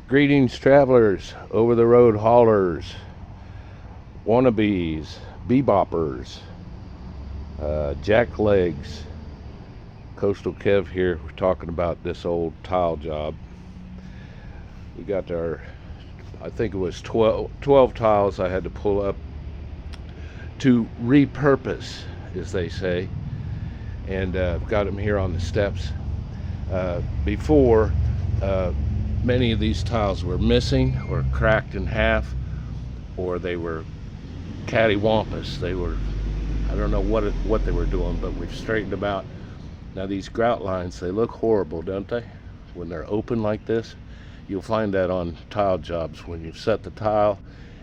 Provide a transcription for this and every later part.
Greetings, travelers, over the road haulers, wannabes, beboppers, jacklegs. Coastal Kev here. We're talking about this old tile job. We got our, I think it was 12 tiles I had to pull up to repurpose, as they say, and got them here on the steps. Before, many of these tiles were missing or cracked in half, or they were cattywampus. They were, I don't know what they were doing, but we've straightened them out. Now these grout lines, they look horrible, don't they? When they're open like this. You'll find that on tile jobs. When you set the tile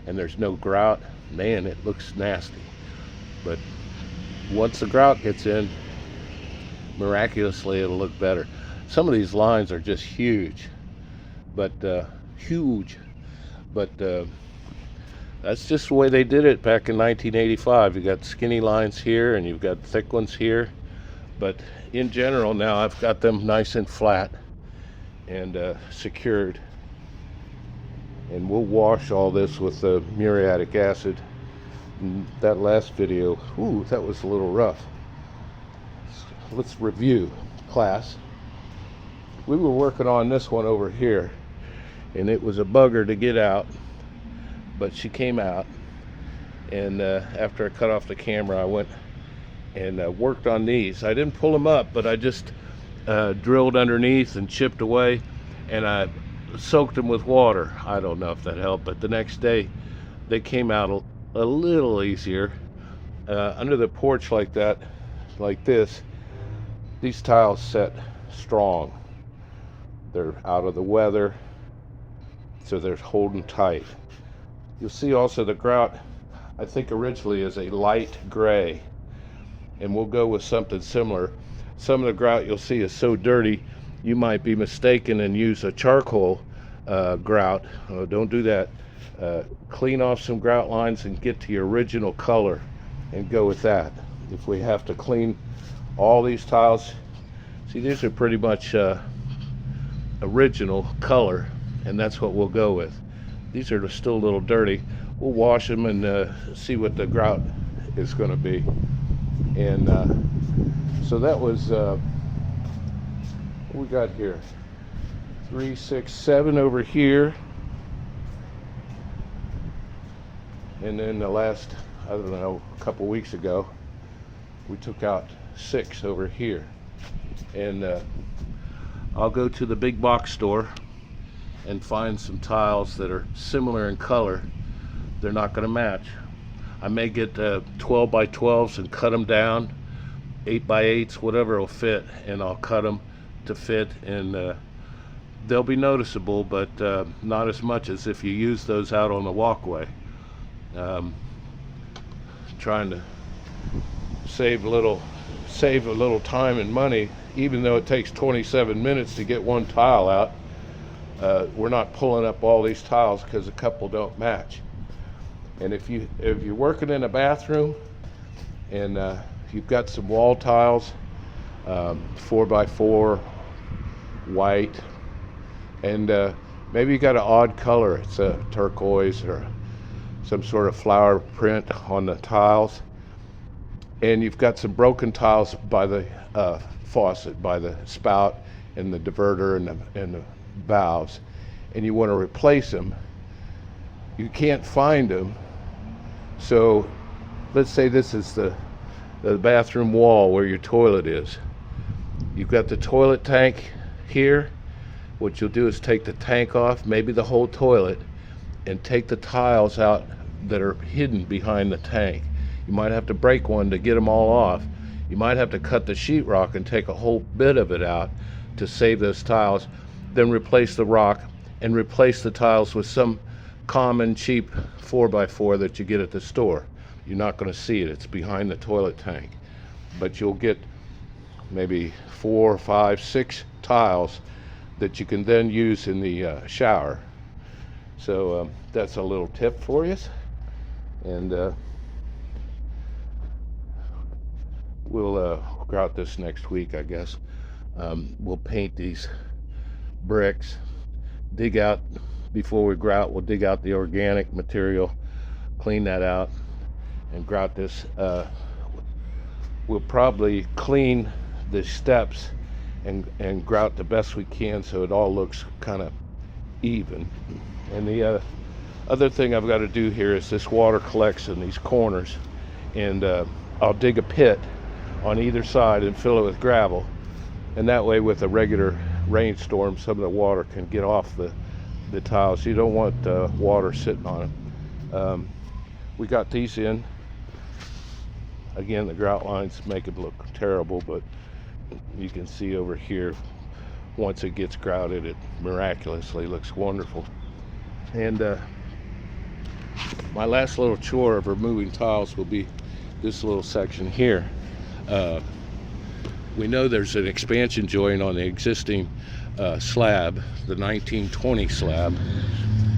and there's no grout, man, it looks nasty. But once the grout gets in, miraculously it'll look better. Some of these lines are just huge, but that's just the way they did it back in 1985. You got skinny lines here and you've got thick ones here, but in general now I've got them nice and flat and secured, and we'll wash all this with muriatic acid. And that last video, ooh, that was a little rough. Let's review, class. We were working on this one over here, and it was a bugger to get out, but she came out. And after I cut off the camera, I went and worked on these. I didn't pull them up, but I just drilled underneath and chipped away, and I soaked them with water. I don't know if that helped, but the next day they came out a little easier. Under the porch like that, like this, these tiles set strong. They're out of the weather, so they're holding tight. You'll see also the grout, I think originally is a light gray, and we'll go with something similar. Some of the grout you'll see is so dirty you might be mistaken and use a charcoal grout. Don't do that. Clean off some grout lines and get to your original color and go with that. If we have to clean all these tiles, see, these are pretty much original color, and that's what we'll go with. These are still a little dirty. We'll wash them and see what the grout is going to be. And so that was what we got here. 3, 6, 7 over here, and then the last, I don't know, a couple weeks ago we took out 6 over here. And I'll go to the big box store and find some tiles that are similar in color. They're not going to match. I may get 12 by 12s and cut them down, 8 by 8s, whatever will fit, and I'll cut them to fit, and they'll be noticeable, but not as much as if you use those out on the walkway. Trying to save a little time and money, even though it takes 27 minutes to get one tile out. We're not pulling up all these tiles because a couple don't match. And if you're working in a bathroom and you've got some wall tiles, 4x4 white, and maybe you got an odd color, it's a turquoise or some sort of flower print on the tiles, and you've got some broken tiles by the faucet, by the spout and the diverter and the valves, and you want to replace them. You can't find them. So let's say this is the bathroom wall where your toilet is. You've got the toilet tank here. What you'll do is take the tank off, maybe the whole toilet, and take the tiles out that are hidden behind the tank. You might have to break one to get them all off. You might have to cut the sheetrock and take a whole bit of it out to save those tiles, then replace the rock and replace the tiles with some common cheap 4x4 that you get at the store. You're not going to see it, it's behind the toilet tank, but you'll get maybe 4, 5, 6 tiles that you can then use in the shower. So that's a little tip for you, and we'll grout this next week, I guess. We'll paint these bricks, dig out before we grout. We'll dig out the organic material, clean that out, and grout this. We'll probably clean the steps and grout the best we can so it all looks kind of even. And the other thing I've got to do here is this water collects in these corners, and I'll dig a pit on either side and fill it with gravel, and that way with a regular rainstorm some of the water can get off the tiles. You don't want water sitting on them. We got these in. Again, the grout lines make it look terrible, but you can see over here, once it gets grouted, it miraculously looks wonderful. And my last little chore of removing tiles will be this little section here. We know there's an expansion joint on the existing slab, the 1920 slab,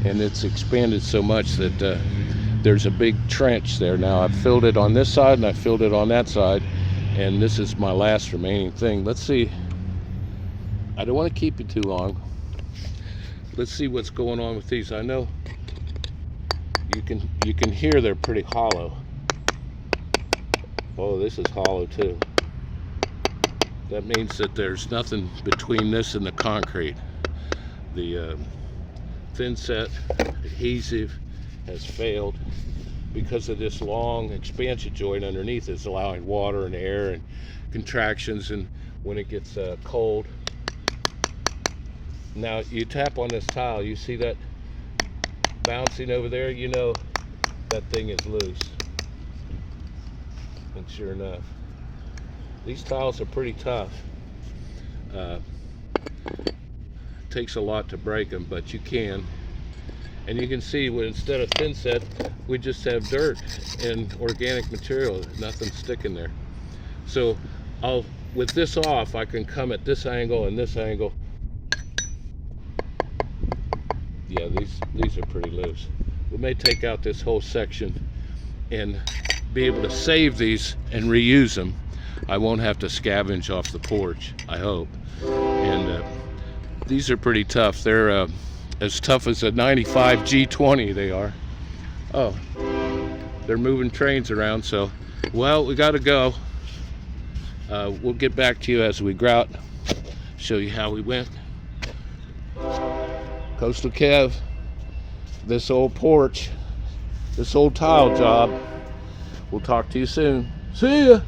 and it's expanded so much that there's a big trench there. Now I've filled it on this side and I filled it on that side, and this is my last remaining thing. Let's see. I don't want to keep it too long. Let's see what's going on with these. I know you can hear they're pretty hollow. Oh, this is hollow too. That means that there's nothing between this and the concrete. The thin set adhesive has failed because of this long expansion joint underneath is allowing water and air and contractions, and when it gets cold. Now you tap on this tile, you see that bouncing over there, you know that thing is loose. And sure enough, these tiles are pretty tough. Takes a lot to break them, but you can. And you can see when instead of thin set, we just have dirt and organic material, nothing sticking there. So with this off, I can come at this angle and this angle. Yeah, these are pretty loose. We may take out this whole section and be able to save these and reuse them. I won't have to scavenge off the porch, I hope. And these are pretty tough. They're as tough as a 95 G20 they are. Oh, they're moving trains around, so, well, we gotta go. We'll get back to you as we grout, show you how we went. Coastal Kev, this old porch, this old tile job. We'll talk to you soon. See ya.